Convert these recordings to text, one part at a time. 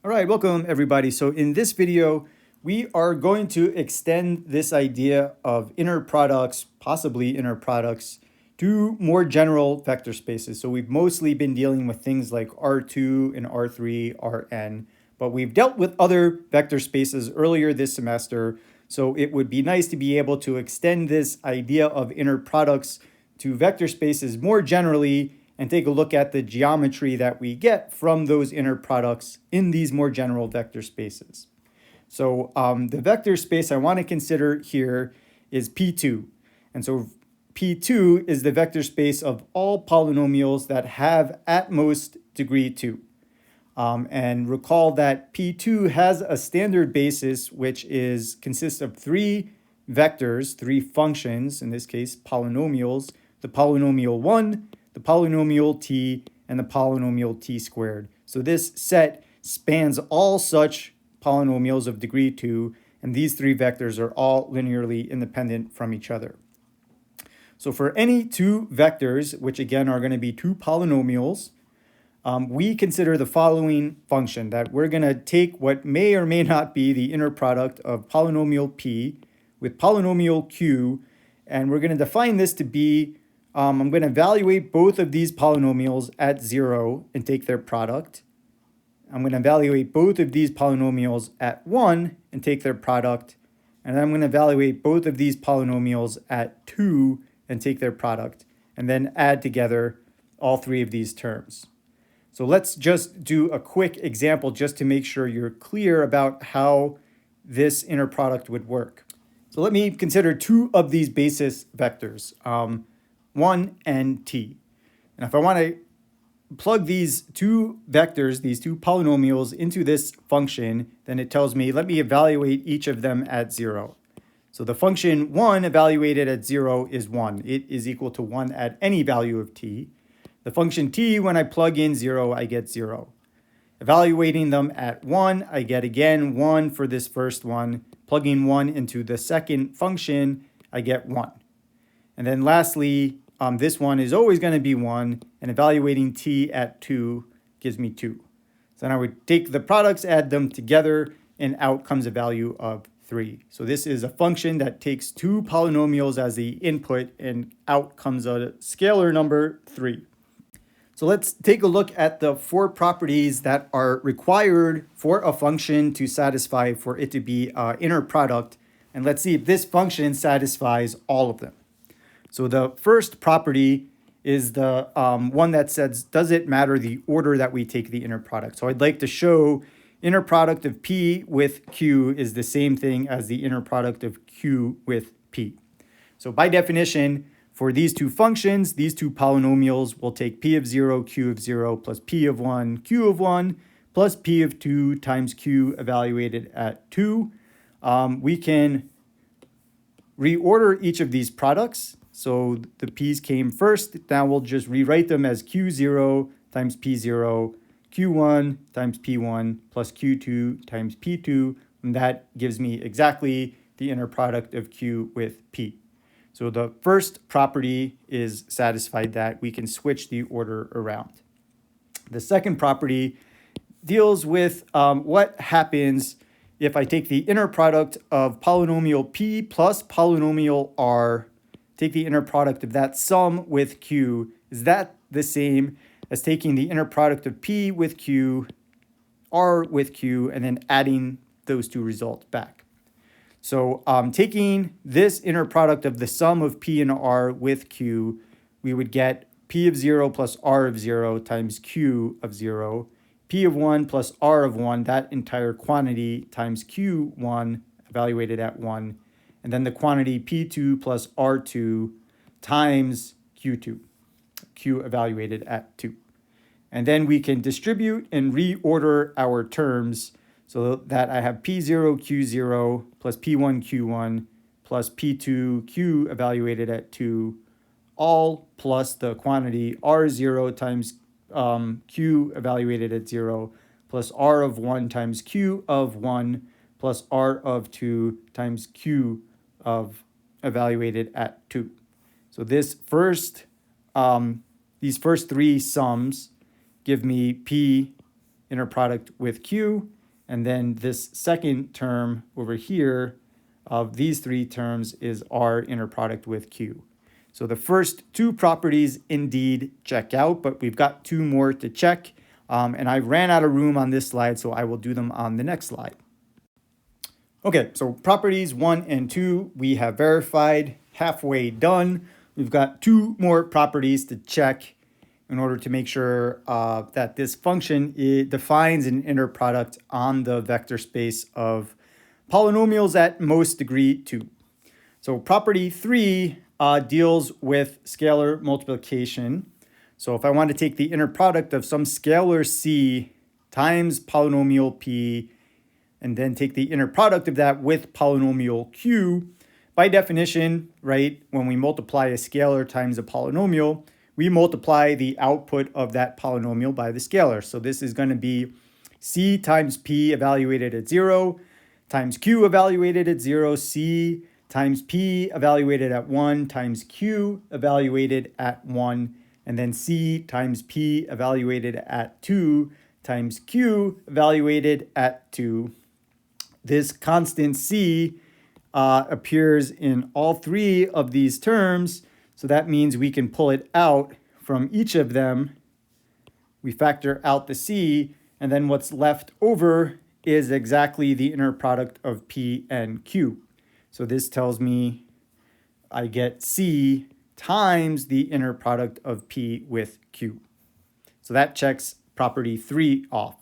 All right, welcome everybody. So in this video, we are going to extend this idea of inner products, possibly inner products, to more general vector spaces. So we've mostly been dealing with things like R2 and R3, Rn, but we've dealt with other vector spaces earlier this semester. So it would be nice to be able to extend this idea of inner products to vector spaces more generally and take a look at the geometry that we get from those inner products in these more general vector spaces. So the vector space I want to consider here is P2. And so P2 is the vector space of all polynomials that have at most degree 2. And recall that P2 has a standard basis, which consists of three vectors, three functions, in this case polynomials, the polynomial 1, the polynomial t, and the polynomial t squared. So this set spans all such polynomials of degree 2, and these three vectors are all linearly independent from each other. So for any two vectors, which again are going to be two polynomials, we consider the following function, that we're going to take what may or may not be the inner product of polynomial p with polynomial q, and we're going to define this to be I'm going to evaluate both of these polynomials at 0 and take their product. I'm going to evaluate both of these polynomials at 1 and take their product. And then I'm going to evaluate both of these polynomials at 2 and take their product. And then add together all three of these terms. So let's just do a quick example just to make sure you're clear about how this inner product would work. So let me consider two of these basis vectors. 1 and t. And if I want to plug these two vectors, these two polynomials, into this function, then it tells me, let me evaluate each of them at 0. So the function 1 evaluated at 0 is 1. It is equal to 1 at any value of t. The function t, when I plug in 0, I get 0. Evaluating them at 1, I get again 1 for this first one. Plugging 1 into the second function, I get 1. And then lastly, this one is always going to be 1, and evaluating t at 2 gives me 2. So then I would take the products, add them together, and out comes a value of 3. So this is a function that takes two polynomials as the input, and out comes a scalar number 3. So let's take a look at the four properties that are required for a function to satisfy for it to be an inner product, and let's see if this function satisfies all of them. So the first property is the one that says, does it matter the order that we take the inner product? So I'd like to show inner product of p with q is the same thing as the inner product of q with p. So by definition, for these two functions, these two polynomials will take p of 0, q of 0, plus p of 1, q of 1, plus p of 2 times q evaluated at 2. We can reorder each of these products. So the p's came first. Now we'll just rewrite them as q0 times p0, q1 times p1, plus q2 times p2. And that gives me exactly the inner product of q with p. So the first property is satisfied that we can switch the order around. The second property deals with what happens if I take the inner product of polynomial p plus polynomial r, take the inner product of that sum with q. Is that the same as taking the inner product of p with q, r with q, and then adding those two results back? So taking this inner product of the sum of p and r with q, we would get p of 0 plus r of 0 times q of 0, p of 1 plus r of 1, that entire quantity, times q1 evaluated at 1, and then the quantity p2 plus r2 times q2, q evaluated at 2. And then we can distribute and reorder our terms so that I have p0, q0 plus p1, q1 plus p2, q evaluated at 2, all plus the quantity r0 times q evaluated at 0 plus r of 1 times q of 1 plus r of 2 times q of evaluated at 2. So these first three sums give me p inner product with q, And then this second term over here of these three terms is our inner product with Q. So the first two properties indeed check out, but we've got two more to check. And I ran out of room on this slide, so I will do them on the next slide. Okay, so properties 1 and 2, we have verified, halfway done. We've got two more properties to check in order to make sure that this function defines an inner product on the vector space of polynomials at most degree 2. So property 3 deals with scalar multiplication. So if I want to take the inner product of some scalar c times polynomial p, and then take the inner product of that with polynomial q, by definition, right, when we multiply a scalar times a polynomial, we multiply the output of that polynomial by the scalar. So this is going to be c times p evaluated at 0 times q evaluated at 0, c times p evaluated at 1 times q evaluated at 1, and then c times p evaluated at 2 times q evaluated at 2. This constant c appears in all three of these terms, so that means we can pull it out from each of them. We factor out the c, and then what's left over is exactly the inner product of p and q. So this tells me I get c times the inner product of p with q. So that checks property 3 off.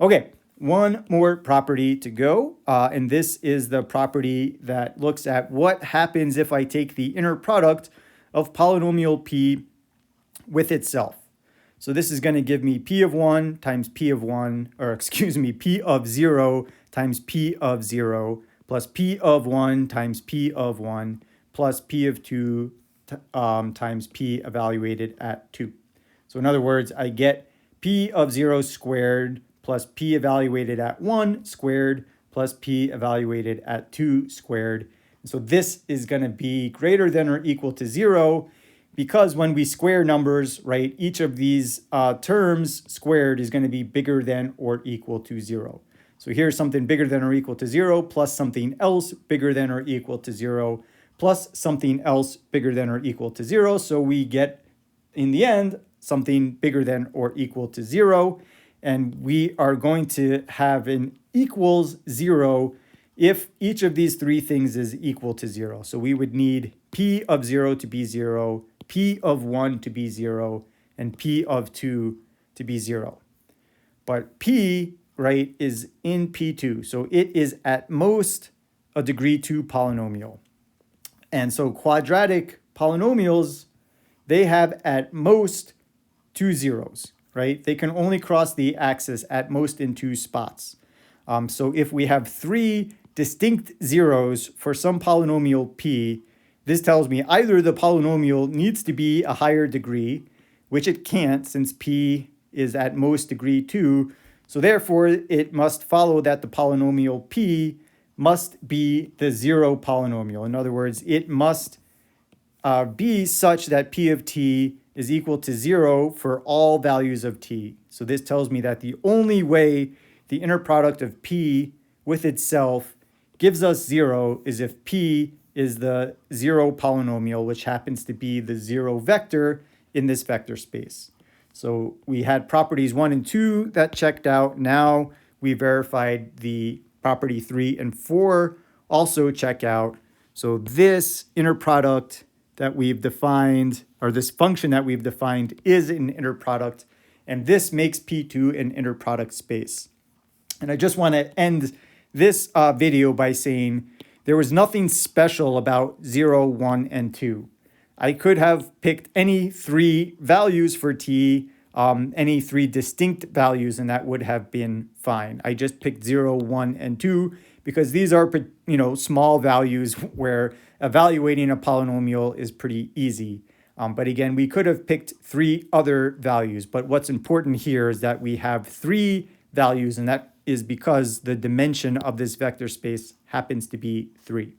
Okay, one more property to go, and this is the property that looks at what happens if I take the inner product of polynomial p with itself. So this is going to give me p of 1 times p of 1, or excuse me, p of 0 times p of 0, plus p of 1 times p of 1, plus p of 2 times p evaluated at 2. So in other words, I get p of 0 squared plus p evaluated at 1 squared plus p evaluated at 2 squared. So this is going to be greater than or equal to 0 because when we square numbers, right, each of these terms squared is going to be bigger than or equal to 0. So here's something bigger than or equal to 0 plus something else bigger than or equal to 0 plus something else bigger than or equal to 0. So we get, in the end, something bigger than or equal to 0. And we are going to have an equals 0 if each of these three things is equal to 0. So we would need p of 0 to be 0, p of 1 to be 0, and p of 2 to be 0. But p, right, is in P2. So it is at most a degree 2 polynomial. And so quadratic polynomials, they have at most 2 zeros, right? They can only cross the axis at most in 2 spots. So if we have 3 distinct zeros for some polynomial p, this tells me either the polynomial needs to be a higher degree, which it can't since p is at most degree 2. So therefore, it must follow that the polynomial p must be the 0 polynomial. In other words, it must be such that p of t is equal to 0 for all values of t. So this tells me that the only way the inner product of p with itself gives us 0 is if p is the 0 polynomial, which happens to be the 0 vector in this vector space. So we had properties 1 and 2 that checked out. Now we verified the property 3 and 4 also check out. So this inner product that we've defined, or this function that we've defined, is an inner product, and this makes P2 an inner product space. And I just want to end this video by saying there was nothing special about 0, 1, and 2. I could have picked any 3 values for t, any 3 distinct values, and that would have been fine. I just picked 0, 1, and 2 because these are, small values where evaluating a polynomial is pretty easy. But again, we could have picked 3 other values. But what's important here is that we have 3 values, and that is because the dimension of this vector space happens to be 3.